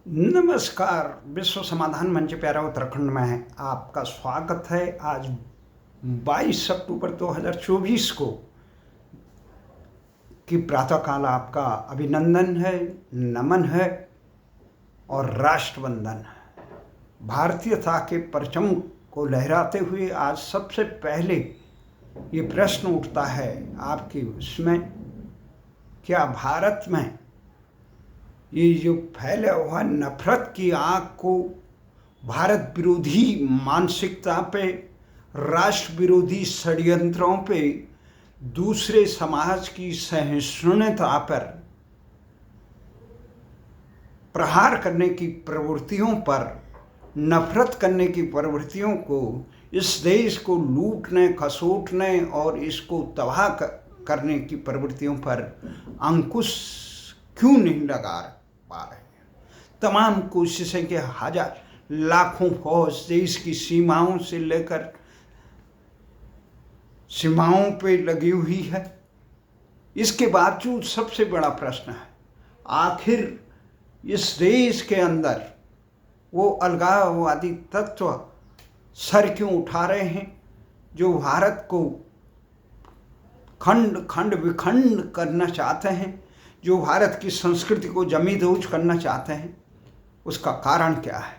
नमस्कार। विश्व समाधान मंच प्यारा उत्तराखंड में आपका स्वागत है। आज 22 अक्टूबर 2024 को की प्रातःकाल आपका अभिनंदन है, नमन है और राष्ट्रवंदन है। भारतीयता के परचम को लहराते हुए आज सबसे पहले ये प्रश्न उठता है आपके उसमें, क्या भारत में ये जो फैला हुआ नफरत की आग को भारत विरोधी मानसिकता पे, राष्ट्र विरोधी षड्यंत्रों पे, दूसरे समाज की सहिष्णुता पर प्रहार करने की प्रवृत्तियों पर, नफरत करने की प्रवृत्तियों को, इस देश को लूटने, खसोटने और इसको तबाह करने की प्रवृत्तियों पर अंकुश क्यों नहीं लगा पा रहे हैं। तमाम कोशिशें के हजार लाखों फौज देश की सीमाओं से लेकर सीमाओं पे लगी हुई है। इसके बावजूद सबसे बड़ा प्रश्न है, आखिर इस देश के अंदर वो अलगाववादी तत्व सर क्यों उठा रहे हैं, जो भारत को खंड खंड विखंड करना चाहते हैं, जो भारत की संस्कृति को जमींदोज करना चाहते हैं। उसका कारण क्या है?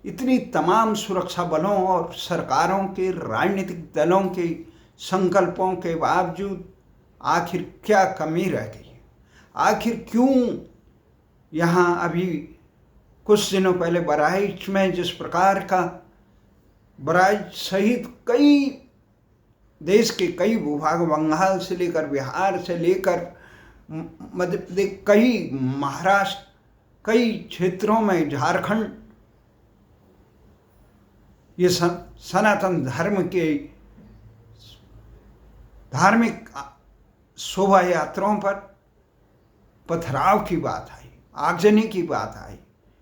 इतनी तमाम सुरक्षा बलों और सरकारों के, राजनीतिक दलों के संकल्पों के बावजूद आखिर क्या कमी रह गई है? आखिर क्यों यहाँ अभी कुछ दिनों पहले बहराइच में जिस प्रकार का, बहराइच सहित कई देश के कई भूभाग, बंगाल से लेकर बिहार से लेकर मध्य प्रदेश, कई महाराष्ट्र, कई क्षेत्रों में झारखंड, ये सनातन धर्म के धार्मिक शोभा यात्राओं पर पथराव की बात आई, आगजनी की बात आई।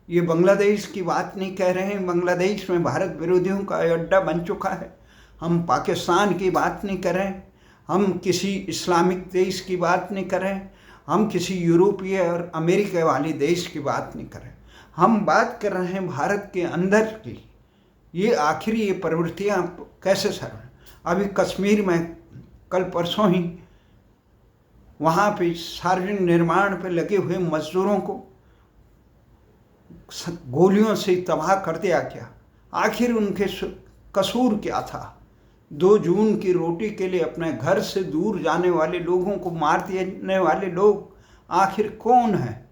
ये बांग्लादेश की बात नहीं कह रहे हैं, बांग्लादेश में भारत विरोधियों का अड्डा बन चुका है। हम पाकिस्तान की बात नहीं कर रहे हैं, हम किसी इस्लामिक देश की बात नहीं कर रहे हैं, हम किसी यूरोपीय और अमेरिका वाली देश की बात नहीं कर रहे हैं। हम बात कर रहे हैं भारत के अंदर की। ये आखिर ये प्रवृत्तियाँ कैसे सर? अभी कश्मीर में कल परसों ही वहाँ पे सार्वजनिक निर्माण पे लगे हुए मजदूरों को गोलियों से तबाह कर दिया गया। आखिर उनके कसूर क्या था? 2 जून की रोटी के लिए अपने घर से दूर जाने वाले लोगों को मार देने वाले लोग आखिर कौन है?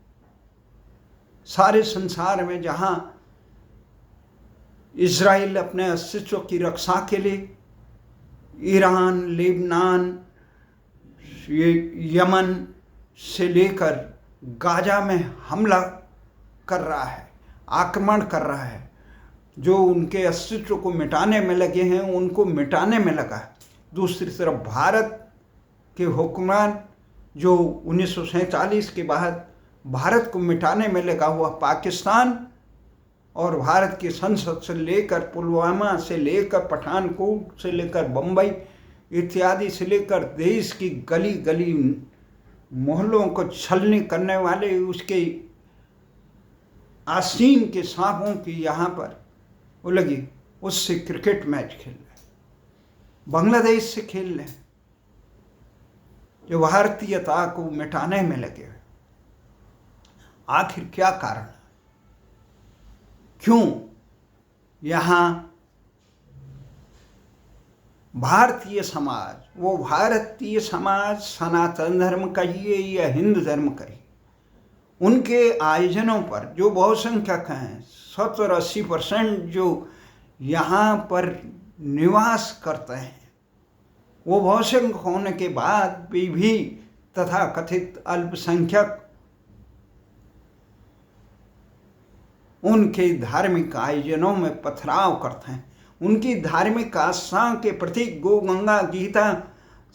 सारे संसार में जहां इजराइल अपने अस्तित्व की रक्षा के लिए ईरान, लेबनान, यमन से लेकर गाजा में हमला कर रहा है, आक्रमण कर रहा है, जो उनके अस्तित्व को मिटाने में लगे हैं उनको मिटाने में लगा है। दूसरी तरफ भारत के हुक्मरान जो 1947 के बाद भारत को मिटाने में लगा हुआ पाकिस्तान, और भारत की संसद से लेकर पुलवामा से लेकर पठानकोट से लेकर बम्बई इत्यादि से लेकर देश की गली गली मोहल्लों को छलनी करने वाले उसके आसीन के सांपों की यहाँ पर वो लगी, उससे क्रिकेट मैच खेल रहे, बांग्लादेश से खेल रहे, जो भारतीयता को मिटाने में लगे हुए। आखिर क्या कारण है? क्यों यहाँ भारतीय समाज, वो भारतीय समाज सनातन धर्म कहिए या हिंदू धर्म कहिए, उनके आयोजनों पर जो बहुसंख्यक हैं, 70-80% जो यहाँ पर निवास करते हैं, वो बहुसंख्यक होने के बाद भी तथा कथित अल्पसंख्यक उनके धार्मिक आयोजनों में पथराव करते हैं। उनकी धार्मिक आस्था के प्रतीक गौ, गंगा, गीता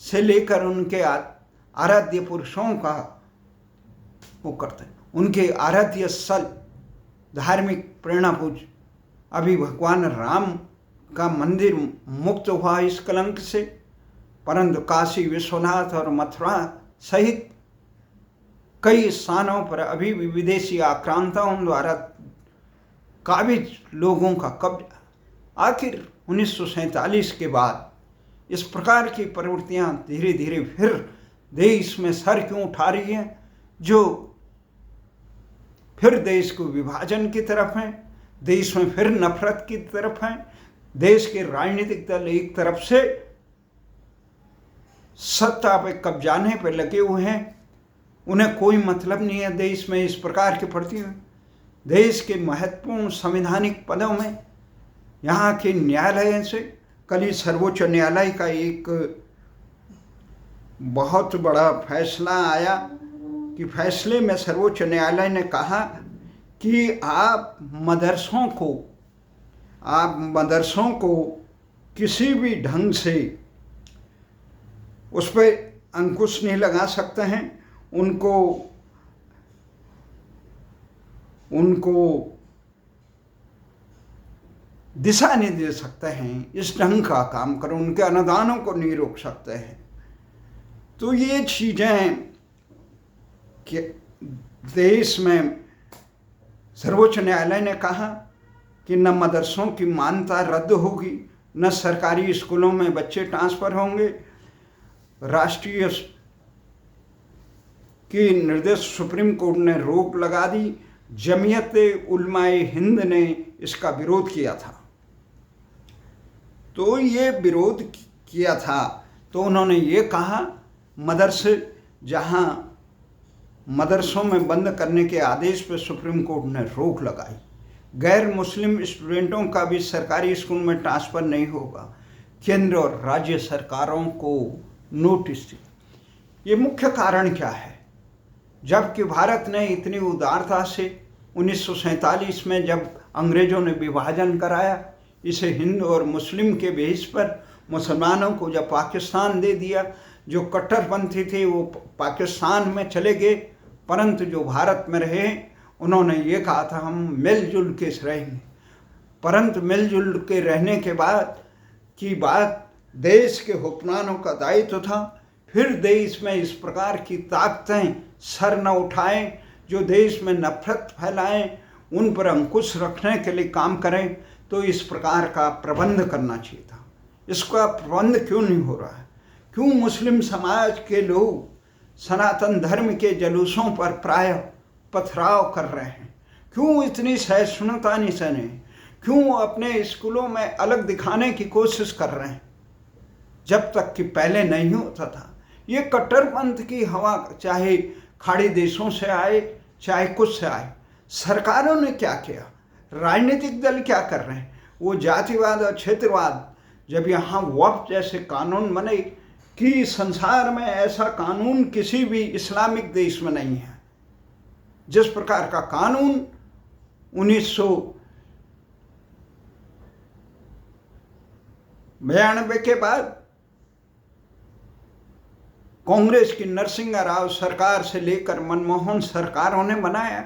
से लेकर उनके आराध्य पुरुषों का वो करते हैं। उनके आराध्य स्थल धार्मिक प्रेरणाभूज, अभी भगवान राम का मंदिर मुक्त हुआ इस कलंक से, परंतु काशी विश्वनाथ और मथुरा सहित कई स्थानों पर अभी भी विदेशी आक्रांताओं द्वारा काबिज लोगों का कब्जा। आखिर 1947 के बाद इस प्रकार की प्रवृत्तियां धीरे धीरे फिर देश में सर क्यों उठा रही हैं, जो फिर देश को विभाजन की तरफ हैं, देश में फिर नफरत की तरफ हैं। देश के राजनीतिक दल एक तरफ से सत्ता पे कब्जाने पे लगे हुए हैं, उन्हें कोई मतलब नहीं है देश में इस प्रकार के प्रति। देश के महत्वपूर्ण संवैधानिक पदों में यहाँ के न्यायालय से कल ही सर्वोच्च न्यायालय का एक बहुत बड़ा फैसला आया कि फैसले में सर्वोच्च न्यायालय ने कहा कि आप मदरसों को किसी भी ढंग से उस पर अंकुश नहीं लगा सकते हैं, उनको दिशा नहीं दे सकते हैं, इस ढंग का काम करो, उनके अनुदानों को नहीं रोक सकते हैं। तो ये चीज़ें कि देश में सर्वोच्च न्यायालय ने कहा कि न मदरसों की मान्यता रद्द होगी, न सरकारी स्कूलों में बच्चे ट्रांसफ़र होंगे। राष्ट्रीय की निर्देश सुप्रीम कोर्ट ने रोक लगा दी। जमीयत उलमाए हिंद ने इसका विरोध किया था। तो ये विरोध किया था तो उन्होंने ये कहा मदरसों में बंद करने के आदेश पर सुप्रीम कोर्ट ने रोक लगाई। गैर मुस्लिम स्टूडेंटों का भी सरकारी स्कूल में ट्रांसफ़र नहीं होगा। केंद्र और राज्य सरकारों को नोटिस दी। ये मुख्य कारण क्या है? जबकि भारत ने इतनी उदारता से 1947 में जब अंग्रेज़ों ने विभाजन कराया, इसे हिंदू और मुस्लिम के बेस पर मुसलमानों को जब पाकिस्तान दे दिया, जो कट्टरपंथी थे वो पाकिस्तान में चले गए, परंतु जो भारत में रहे उन्होंने ये कहा था हम मिलजुल के रहेंगे। परंतु मिलजुल के रहने के बाद की बात देश के हुक्मरानों का दायित्व था। फिर देश में इस प्रकार की ताकतें सर न उठाएं जो देश में नफरत फैलाएं, उन पर अंकुश रखने के लिए काम करें। तो इस प्रकार का प्रबंध करना चाहिए था। इसका प्रबंध क्यों नहीं हो रहा है? क्यों मुस्लिम समाज के लोग सनातन धर्म के जुलूसों पर प्राय पथराव कर रहे हैं? क्यों इतनी सहिष्णुता नहीं सने? क्यों अपने स्कूलों में अलग दिखाने की कोशिश कर रहे हैं, जब तक कि पहले नहीं होता था? ये कट्टरपंथ की हवा चाहे खाड़ी देशों से आए चाहे कुछ से आए, सरकारों ने क्या किया, राजनीतिक दल क्या कर रहे हैं? वो जातिवाद और क्षेत्रवाद, जब यहाँ वक्फ जैसे कानून बने कि संसार में ऐसा कानून किसी भी इस्लामिक देश में नहीं है, जिस प्रकार का कानून 1992 के बाद कांग्रेस की नरसिंह राव सरकार से लेकर मनमोहन सरकारों ने बनाया।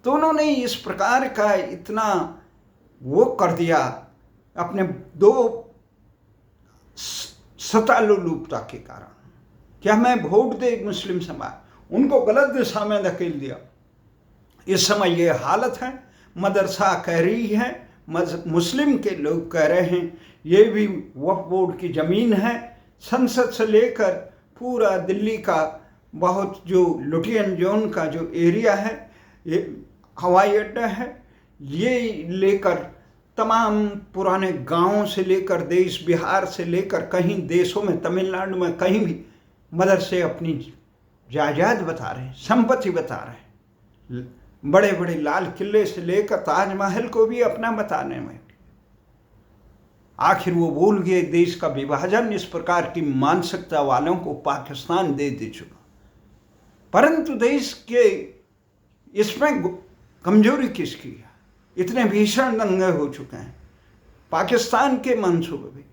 तो उन्होंने इस प्रकार का इतना वो कर दिया अपने दो सत्तालुलुपता के कारण कि हमें वोट दे मुस्लिम समाज, उनको गलत दिशा में धकेल दिया। इस समय ये हालत है। मदरसा कह रही है, मुस्लिम के लोग कह रहे हैं ये भी वक्फ बोर्ड की ज़मीन है। संसद से लेकर पूरा दिल्ली का बहुत जो लुटियन जोन का जो एरिया है, ये हवाई अड्डा है, ये लेकर तमाम पुराने गांवों से लेकर देश बिहार से लेकर कहीं देशों में, तमिलनाडु में कहीं भी मदरसे अपनी जायदाद बता रहे हैं, संपत्ति बता रहे हैं। बड़े बड़े लाल किले से लेकर ताजमहल को भी अपना बताने में। आखिर वो भूल गए देश का विभाजन इस प्रकार की मानसिकता वालों को पाकिस्तान दे चुका। परंतु देश के इसमें कमजोरी किसकी है? इतने भीषण दंगे हो चुके हैं। पाकिस्तान के मंसूबे भी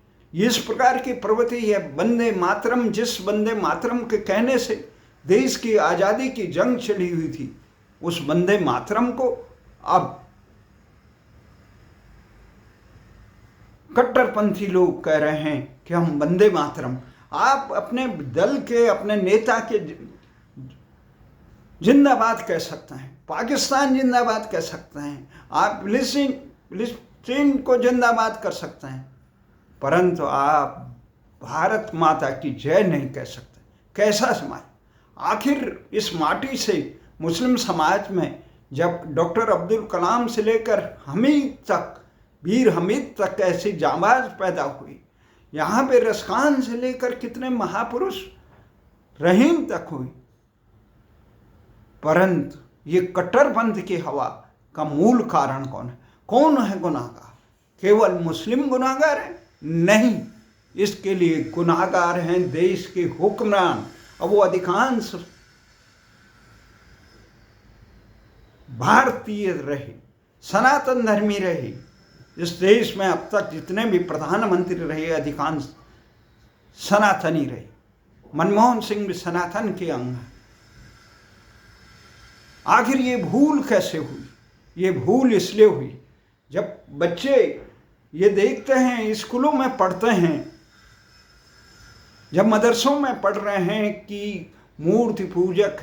इस प्रकार की प्रवृत्ति है। वंदे मातरम, जिस वंदे मातरम के कहने से देश की आज़ादी की जंग छिड़ी हुई थी, उस वंदे मातरम को अब कट्टरपंथी लोग कह रहे हैं कि हम वंदे मातरम। आप अपने दल के, अपने नेता के जिंदाबाद कह सकते हैं, पाकिस्तान जिंदाबाद कह सकते हैं, आप फिलिस्तीन को जिंदाबाद कर सकते हैं, परंतु आप भारत माता की जय नहीं कह सकते। कैसा समाज? आखिर इस माटी से मुस्लिम समाज में जब डॉक्टर अब्दुल कलाम से लेकर हमीद तक, वीर हमीद तक ऐसी जांबाज पैदा हुई, यहाँ पे रसखान से लेकर कितने महापुरुष, रहीम तक हुई, परंतु ये कट्टरपंथ की हवा का मूल कारण कौन है? कौन है गुनाहगार? केवल मुस्लिम गुनाहगार है? नहीं, इसके लिए गुनाहगार हैं देश के हुक्मरान। अब वो अधिकांश भारतीय रहे, सनातन धर्मी रहे। इस देश में अब तक जितने भी प्रधानमंत्री रहे अधिकांश सनातनी रहे। मनमोहन सिंह भी सनातन के अंग है। आखिर ये भूल कैसे हुई? ये भूल इसलिए हुई जब बच्चे ये देखते हैं, स्कूलों में पढ़ते हैं, जब मदरसों में पढ़ रहे हैं कि मूर्ति पूजक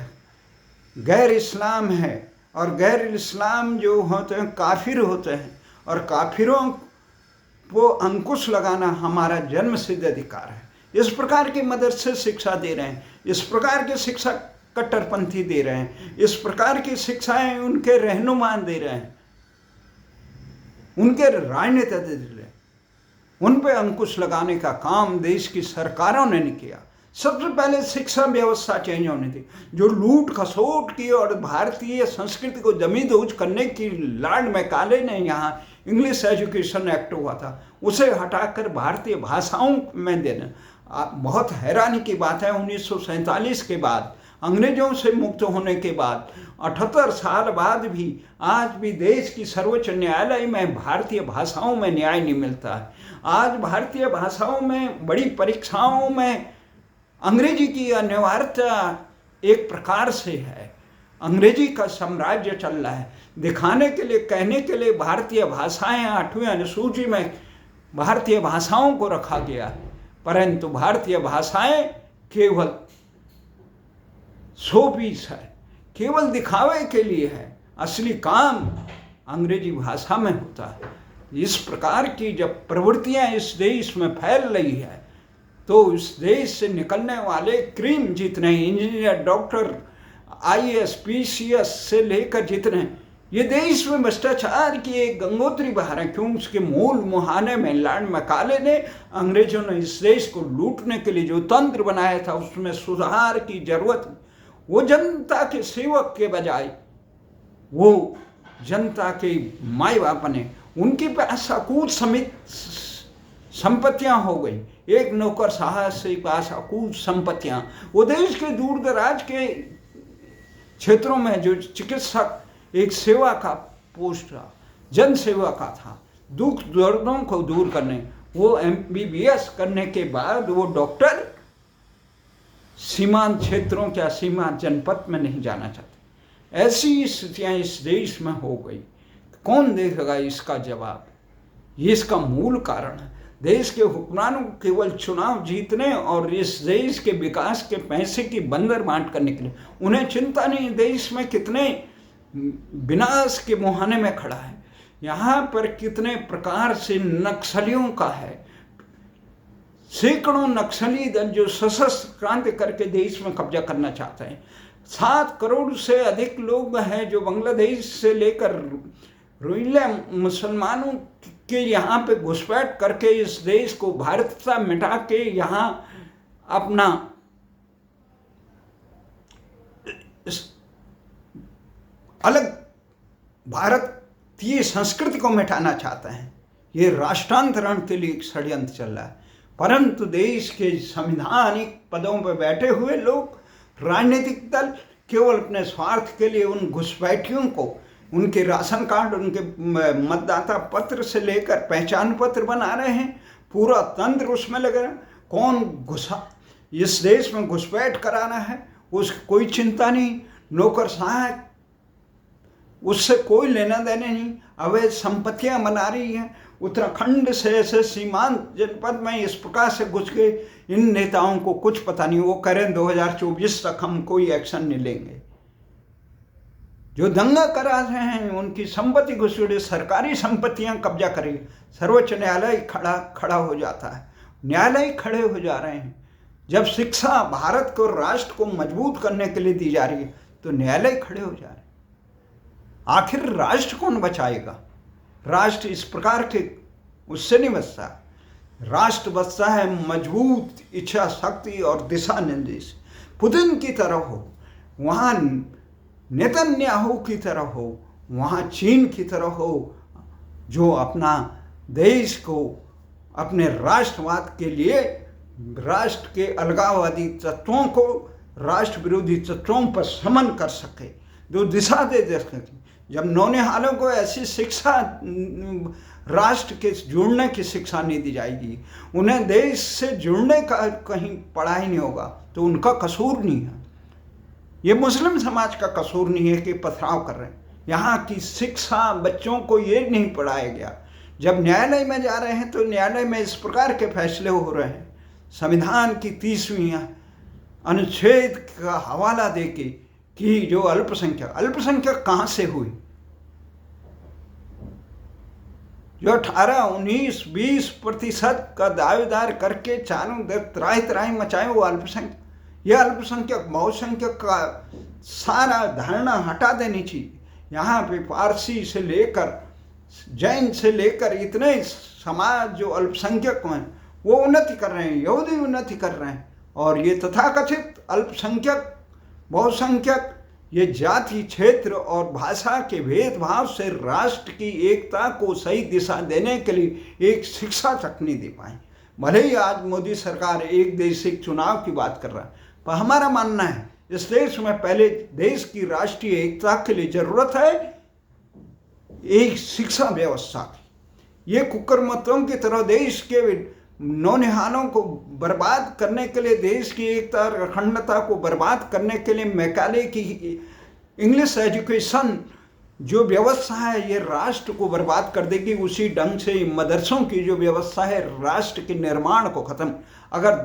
गैर इस्लाम है और गैर इस्लाम जो होते हैं काफिर होते हैं, और काफिरों को अंकुश लगाना हमारा जन्म सिद्ध अधिकार है। इस प्रकार के मदरसे शिक्षा दे रहे हैं, इस प्रकार की शिक्षा कट्टरपंथी दे रहे हैं, इस प्रकार की शिक्षाएं उनके रहनुमा दे रहे हैं, उनके राजनेता दे रहे हैं। उन पे अंकुश लगाने का काम देश की सरकारों ने नहीं किया। सबसे पहले शिक्षा व्यवस्था चेंज होनी थी। जो लूट खसोट की और भारतीय संस्कृति को जमींदोज करने की लॉर्ड मैकाले ने यहाँ इंग्लिश एजुकेशन एक्ट हुआ था, उसे हटाकर भारतीय भाषाओं में देना बहुत हैरानी की बात है। 1947 के बाद, अंग्रेजों से मुक्त होने के बाद 78 साल बाद भी आज भी देश की सर्वोच्च न्यायालय में भारतीय भाषाओं में न्याय नहीं मिलता है। आज भारतीय भाषाओं में बड़ी परीक्षाओं में अंग्रेजी की अनिवार्यता एक प्रकार से है। अंग्रेजी का साम्राज्य चल रहा है। दिखाने के लिए, कहने के लिए भारतीय भाषाएं 8वीं अनुसूची में भारतीय भाषाओं को रखा गया है, परंतु भारतीय भाषाएं केवल 100 है, केवल दिखावे के लिए है। असली काम अंग्रेजी भाषा में होता है। इस प्रकार की जब प्रवृत्तियां इस देश में फैल रही है, तो इस देश से निकलने वाले क्रीम जितने इंजीनियर, डॉक्टर, IAS, PCS से लेकर जितने, ये देश में भ्रष्टाचार की एक गंगोत्री बहार है। क्यों? उसके मूल मुहाने में लॉर्ड मैकाले ने, अंग्रेजों ने इस देश को लूटने के लिए जो तंत्र बनाया था, उसमें सुधार की जरूरत। वो जनता के सेवक के बजाय वो जनता के माई बाप ने, उनके पास अकूत समित संपत्तियां हो गई। एक नौकरशाह से पास अकूत संपत्तियां। वो देश के दूर दराज के क्षेत्रों में जो चिकित्सक एक सेवा का पोस्ट था, जन सेवा का था, दुख दर्दों को दूर करने, वो MBBS करने के बाद वो डॉक्टर सीमांत क्षेत्रों क्या सीमांत जनपद में नहीं जाना चाहते। ऐसी स्थितियां इस देश में हो गई। कौन देगा इसका जवाब? ये इसका मूल कारण है। देश के हुक्मरानों को केवल चुनाव जीतने और इस देश के विकास के पैसे की बंदर बांट करने के लिए, उन्हें चिंता नहीं देश में कितने विनाश के मुहाने में खड़ा है, यहाँ पर कितने प्रकार से नक्सलियों का है। सैकड़ों नक्सली दल जो सशस्त्र क्रांति करके देश में कब्जा करना चाहते हैं। 7 करोड़ से अधिक लोग हैं जो बांग्लादेश से लेकर रोहिंग्या मुसलमानों के यहाँ पे घुसपैठ करके इस देश को भारतता मिटा के यहाँ अपना अलग भारतीय संस्कृति को मिटाना चाहते हैं। ये राष्ट्रांतरण के लिए एक षड्यंत्र चल रहा है। परंतु देश के संवैधानिक पदों पर बैठे हुए लोग, राजनीतिक दल केवल अपने स्वार्थ के लिए उन घुसपैठियों को, उनके राशन कार्ड, उनके मतदाता पत्र से लेकर पहचान पत्र बना रहे हैं। पूरा तंत्र उसमें लगा है। कौन घुसा इस देश में घुसपैठ कराना है, उसकी कोई चिंता नहीं। नौकरशाह, उससे कोई लेना देना नहीं। अवैध संपत्तियां बना रही हैं। उत्तराखंड से ऐसे सीमांत जनपद में इस प्रकार से घुस गए। इन नेताओं को कुछ पता नहीं। वो करें 2024 तक हम कोई एक्शन नहीं लेंगे। जो दंगा करा रहे हैं उनकी संपत्ति घुसूड़े, सरकारी संपत्तियां कब्जा करेगी, सर्वोच्च न्यायालय खड़ा हो जाता है, न्यायालय खड़े हो जा रहे हैं। जब शिक्षा भारत को, राष्ट्र को मजबूत करने के लिए दी जा रही है तो न्यायालय खड़े हो जा रहे हैं। आखिर राष्ट्र कौन बचाएगा? राष्ट्र इस प्रकार के उससे नहीं बचता। राष्ट्र बचता है मजबूत इच्छा शक्ति और दिशा निर्देश। पुतिन की तरह हो, वहाँ नेतन्याहू की तरह हो, वहाँ चीन की तरह हो, जो अपना देश को अपने राष्ट्रवाद के लिए, राष्ट्र के अलगाववादी तत्वों को, राष्ट्र विरोधी तत्वों पर समन कर सके, जो दिशा दे सके। जब नौनिहालों को ऐसी शिक्षा, राष्ट्र के जुड़ने की शिक्षा नहीं दी जाएगी, उन्हें देश से जुड़ने का कहीं पढ़ा ही नहीं होगा, तो उनका कसूर नहीं है। ये मुस्लिम समाज का कसूर नहीं है कि पथराव कर रहे हैं। यहाँ की शिक्षा बच्चों को ये नहीं पढ़ाया गया। जब न्यायालय में जा रहे हैं तो न्यायालय में इस प्रकार के फैसले हो रहे हैं, संविधान की 30वीं अनुच्छेद का हवाला देके कि जो अल्पसंख्यक कहाँ से हुई? जो 18, 19, 20% का दावेदार करके चारों त्राही मचाए वो अल्पसंख्यक। यह अल्पसंख्यक बहुसंख्यक का सारा धारणा हटा देनी चाहिए। यहाँ पे पारसी से लेकर जैन से लेकर इतने समाज जो अल्पसंख्यक हैं वो उन्नति कर रहे हैं, यहूदी उन्नति कर रहे हैं, और ये तथाकथित अल्पसंख्यक बहुसंख्यक ये जाति, क्षेत्र और भाषा के भेदभाव से राष्ट्र की एकता को सही दिशा देने के लिए एक शिक्षा तक नहीं दे पाए। भले ही आज मोदी सरकार एक देश एक चुनाव की बात कर रहा है, पर हमारा मानना है इस देश में पहले देश की राष्ट्रीय एकता के लिए जरूरत है एक शिक्षा व्यवस्था की। ये कुकर्मतों की तरह देश के नौनिहालों को बर्बाद करने के लिए, देश की एकता और अखंडता को बर्बाद करने के लिए मैकाले की इंग्लिश एजुकेशन जो व्यवस्था है ये राष्ट्र को बर्बाद कर देगी। उसी ढंग से मदरसों की जो व्यवस्था है राष्ट्र के निर्माण को खत्म। अगर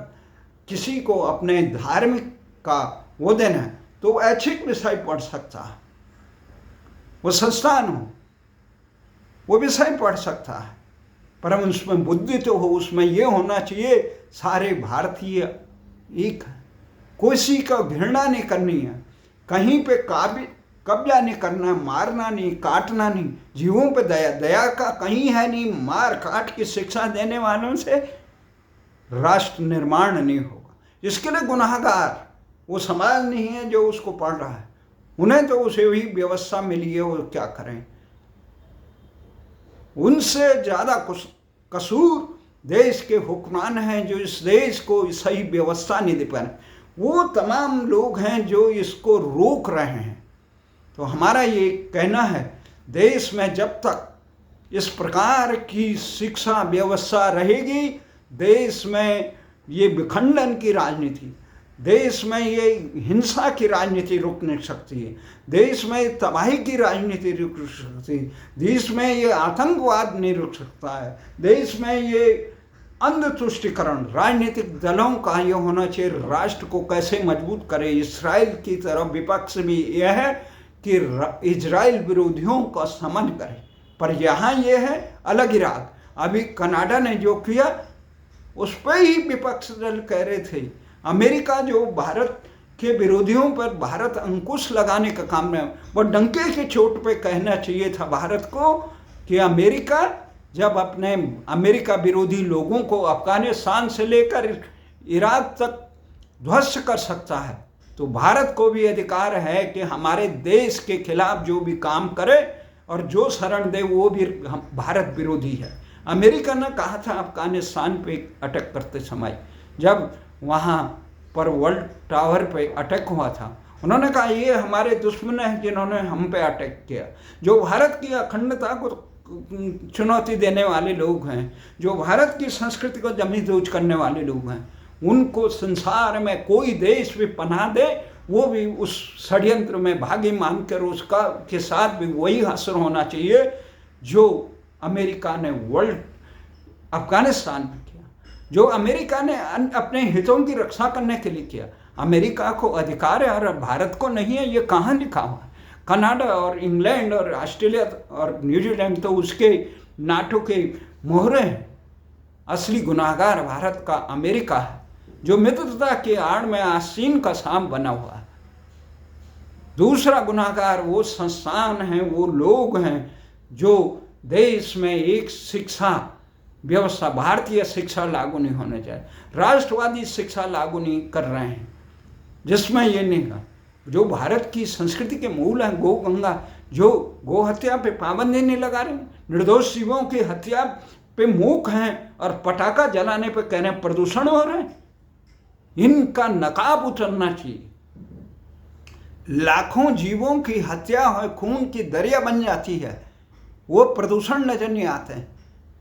किसी को अपने धार्मिक का वो देना है तो ऐच्छिक विषय पढ़ सकता है, वो संस्थान हो वो विषय पढ़ सकता है, पर उसमें बुद्धि तो हो, उसमें ये होना चाहिए सारे भारतीय एक है, किसी का घृणा नहीं करनी है, कहीं पे कब्जा नहीं करना, मारना नहीं, काटना नहीं, जीवों पे दया का कहीं है नहीं। मार काट की शिक्षा देने वालों से राष्ट्र निर्माण नहीं होगा। इसके लिए गुनाहगार वो समाज नहीं है जो उसको पढ़ रहा है, उन्हें तो उसे वही व्यवस्था मिली है, वो क्या करें। उनसे ज़्यादा कसूर देश के हुक्मरान हैं जो इस देश को सही व्यवस्था नहीं दे पा रहे। वो तमाम लोग हैं जो इसको रोक रहे हैं। तो हमारा ये कहना है देश में जब तक इस प्रकार की शिक्षा व्यवस्था रहेगी, देश में ये विखंडन की राजनीति, देश में ये हिंसा की राजनीति रुक नहीं सकती है, देश में तबाही की राजनीति रुक सकती है, देश में ये आतंकवाद नहीं रुक सकता है, देश में ये अंध तुष्टिकरण राजनीतिक दलों का ये होना चाहिए राष्ट्र को कैसे मजबूत करे। इस्राइल की तरफ विपक्ष भी यह है कि इजराइल विरोधियों का समन करे, पर यहाँ ये है अलग इराद। अभी कनाडा ने जो किया उस पर ही विपक्ष दल कह रहे थे, अमेरिका जो भारत के विरोधियों पर भारत अंकुश लगाने का काम में, वो डंके की चोट पे कहना चाहिए था भारत को कि अमेरिका जब अपने अमेरिका विरोधी लोगों को अफगानिस्तान से लेकर इराक तक ध्वस्त कर सकता है, तो भारत को भी अधिकार है कि हमारे देश के खिलाफ जो भी काम करे और जो शरण दे वो भी भारत विरोधी है। अमेरिका ने कहा था अफगानिस्तान पे अटैक करते समय, जब वहाँ पर वर्ल्ड टावर पे अटैक हुआ था, उन्होंने कहा ये हमारे दुश्मन हैं जिन्होंने हम पे अटैक किया। जो भारत की अखंडता को चुनौती देने वाले लोग हैं, जो भारत की संस्कृति को जमींदोज करने वाले लोग हैं, उनको संसार में कोई देश भी पनाह दे वो भी उस षड्यंत्र में भागी मानकर उसका के साथ भी वही असर होना चाहिए जो अमेरिका ने वर्ल्ड अफगानिस्तान में किया, जो अमेरिका ने अपने हितों की रक्षा करने के लिए किया। अमेरिका को अधिकार है और भारत को नहीं है, ये कहाँ लिखा हुआ है? कनाडा और इंग्लैंड और ऑस्ट्रेलिया और न्यूजीलैंड तो उसके नाटो के मोहरे हैं। असली गुनाहगार भारत का अमेरिका है, जो मित्रता के आड़ में आसीन का सांप बना हुआ है। दूसरा गुनाहगार वो संस्थान हैं, वो लोग हैं जो देश में एक शिक्षा व्यवस्था, भारतीय शिक्षा लागू नहीं होने चाहिए, राष्ट्रवादी शिक्षा लागू नहीं कर रहे हैं, जिसमें ये नहीं है जो भारत की संस्कृति के मूल हैं, गौ गंगा, जो गौ हत्या पे पाबंदी नहीं लगा रहे, निर्दोष जीवों की हत्या पे मूक हैं और पटाखा जलाने पे कह रहे हैं प्रदूषण हो रहे हैं। इनका नकाब उतरना चाहिए। लाखों जीवों की हत्या हो, खून की दरिया बन जाती है, वो प्रदूषण नजर नहीं आते हैं,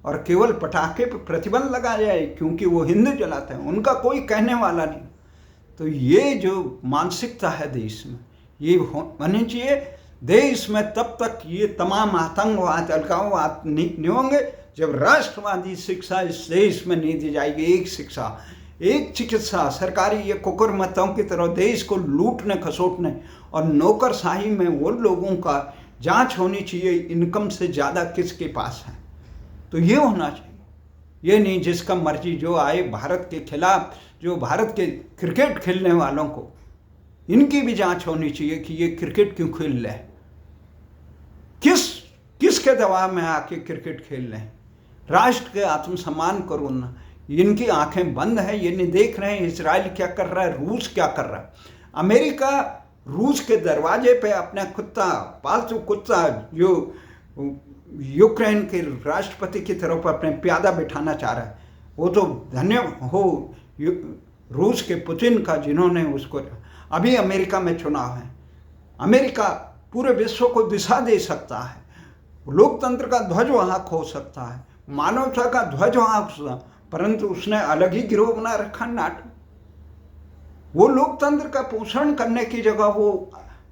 और केवल पटाखे पे प्रतिबंध लगा जाए क्योंकि वो हिंदू जलाते हैं, उनका कोई कहने वाला नहीं। तो ये जो मानसिकता है देश में, ये होनी चाहिए। देश में तब तक ये तमाम आतंकवाद, अलगाववाद नहीं होंगे जब राष्ट्रवादी शिक्षा इस देश में नहीं दी जाएगी। एक शिक्षा, एक चिकित्सा, सरकारी ये कुकुरमतों की तरह देश को लूटने खसोटने और नौकरशाही में वो लोगों का जांच होनी चाहिए, इनकम से ज़्यादा किसके पास है। तो ये होना चाहिए, ये नहीं जिसका मर्जी जो आए भारत के खिलाफ, जो भारत के क्रिकेट खेलने वालों को, इनकी भी जांच होनी चाहिए कि ये क्रिकेट क्यों खेल रहे हैं, किसके दबाव में आके क्रिकेट खेल रहे हैं। राष्ट्र के आत्मसम्मान करो ना, इनकी आंखें बंद हैं, ये नहीं देख रहे हैं इजराइल क्या कर रहा है, रूस क्या कर रहा है। अमेरिका रूस के दरवाजे पे अपना कुत्ता, पालतू कुत्ता जो यूक्रेन के राष्ट्रपति की तरफ अपने प्यादा बिठाना चाह रहा है, वो तो धन्य हो रूस के पुतिन का जिन्होंने उसको। अभी अमेरिका में चुनाव है, अमेरिका पूरे विश्व को दिशा दे सकता है, लोकतंत्र का ध्वज वहाँ खो सकता है, मानवता का ध्वज वहाँ, परंतु उसने अलग ही गिरोह बना रखा नाटो। वो लोकतंत्र का पोषण करने की जगह वो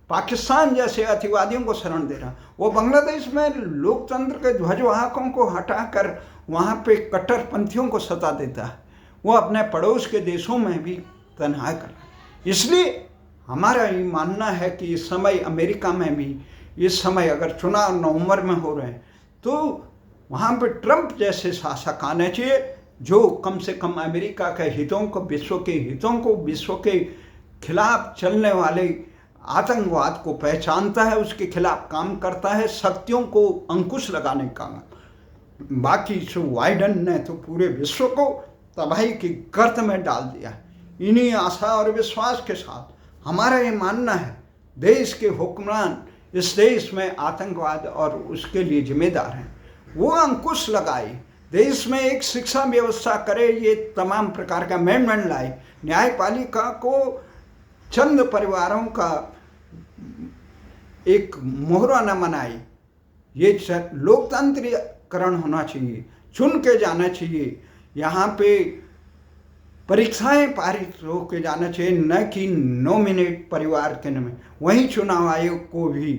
पाकिस्तान जैसे अतिवादियों को शरण दे रहा। वो बांग्लादेश में लोकतंत्र के ध्वजवाहकों को हटाकर वहाँ पे कट्टरपंथियों को सता देता है। वो अपने पड़ोस के देशों में भी तनहा कर रहा है। इसलिए हमारा ये मानना है कि इस समय अमेरिका में भी, इस समय अगर चुनाव नवंबर में हो रहे हैं तो वहाँ पे ट्रंप जैसे शासक आने चाहिए जो कम से कम अमेरिका के हितों को, विश्व के हितों को, विश्व के खिलाफ चलने वाले आतंकवाद को पहचानता है, उसके खिलाफ काम करता है, शक्तियों को अंकुश लगाने का। बाकी जो बाइडेन ने तो पूरे विश्व को तबाही की गर्त में डाल दिया। इन्हीं आशा और विश्वास के साथ हमारा ये मानना है देश के हुक्मरान इस देश में आतंकवाद और उसके लिए जिम्मेदार हैं, वो अंकुश लगाए, देश में एक शिक्षा व्यवस्था करे, ये तमाम प्रकार का अमेंडमेंट लाए, न्यायपालिका को चंद परिवारों का एक मोहरा न बनाए, ये लोकतंत्रीकरण होना चाहिए, चुन के जाना चाहिए, यहाँ पे परीक्षाएं पारित हो के जाना चाहिए, न कि नॉमिनेट परिवार के नाम। वहीं चुनाव आयोग को भी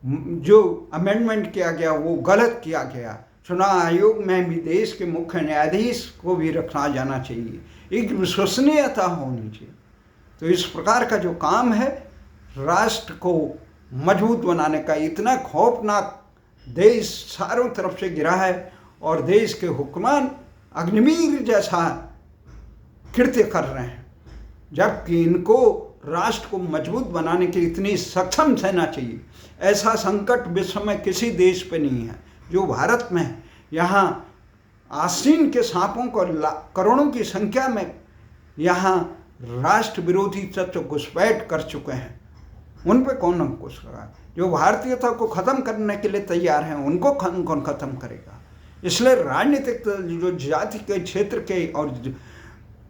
जो अमेंडमेंट किया गया वो गलत किया गया। चुनाव आयोग में भी देश के मुख्य न्यायाधीश को भी रखा जाना चाहिए, एक विश्वसनीयता होनी चाहिए। तो इस प्रकार का जो काम है राष्ट्र को मजबूत बनाने का, इतना खौफनाक देश चारों तरफ से गिरा है और देश के हुक्मरान अग्निवीर जैसा कृत्य कर रहे हैं, जबकि इनको राष्ट्र को मजबूत बनाने की इतनी सक्षम सेना चाहिए। ऐसा संकट विश्व में किसी देश पे नहीं है जो भारत में है। यहाँ आसीन के सांपों को करोड़ों की संख्या में यहाँ राष्ट्र विरोधी तत्व घुसपैठ कर चुके हैं, उन पे कौन अंकुश लगा? जो भारतीयता को ख़त्म करने के लिए तैयार हैं उनको कौन ख़त्म करेगा? इसलिए राजनीतिक जो जाति के, क्षेत्र के और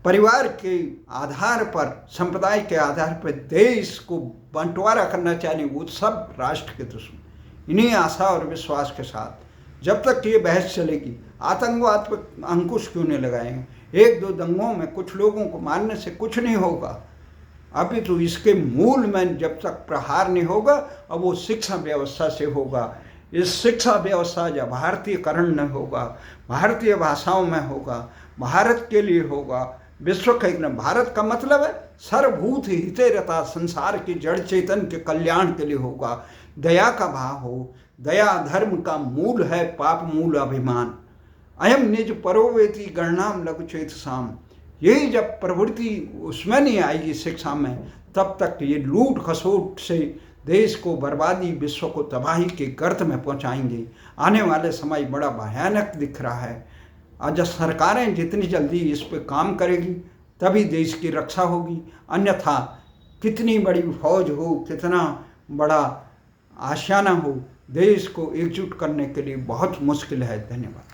परिवार के आधार पर, संप्रदाय के आधार पर देश को बंटवारा करना चाहिए, वो सब राष्ट्र के दुश्मन। इन्हीं आशा और विश्वास के साथ जब तक ये बहस चलेगी, आतंकवाद पर अंकुश क्यों नहीं लगाएंगे? एक दो दंगों में कुछ लोगों को मारने से कुछ नहीं होगा, अभी तो इसके मूल में जब तक प्रहार नहीं होगा, अब वो शिक्षा व्यवस्था से होगा। इस शिक्षा व्यवस्था जब भारतीयकरण नहीं होगा, भारतीय भाषाओं में होगा, भारत के लिए होगा, विश्व का एक न, भारत का मतलब है सर्वभूत हिते रता, संसार की जड़ चेतन के कल्याण के लिए होगा। दया का भाव हो। दया धर्म का मूल है, पाप मूल अभिमान। अयम निज परोवेति गणनाम लघुचेत साम। यही जब प्रवृत्ति उसमें नहीं आएगी शिक्षा में, तब तक ये लूट खसोट से देश को बर्बादी, विश्व को तबाही के गर्त में पहुंचाएंगे। आने वाले समय बड़ा भयानक दिख रहा है। आज सरकारें जितनी जल्दी इस पे काम करेगी तभी देश की रक्षा होगी, अन्यथा कितनी बड़ी फौज हो, कितना बड़ा आशियाना हो, देश को एकजुट करने के लिए बहुत मुश्किल है। धन्यवाद।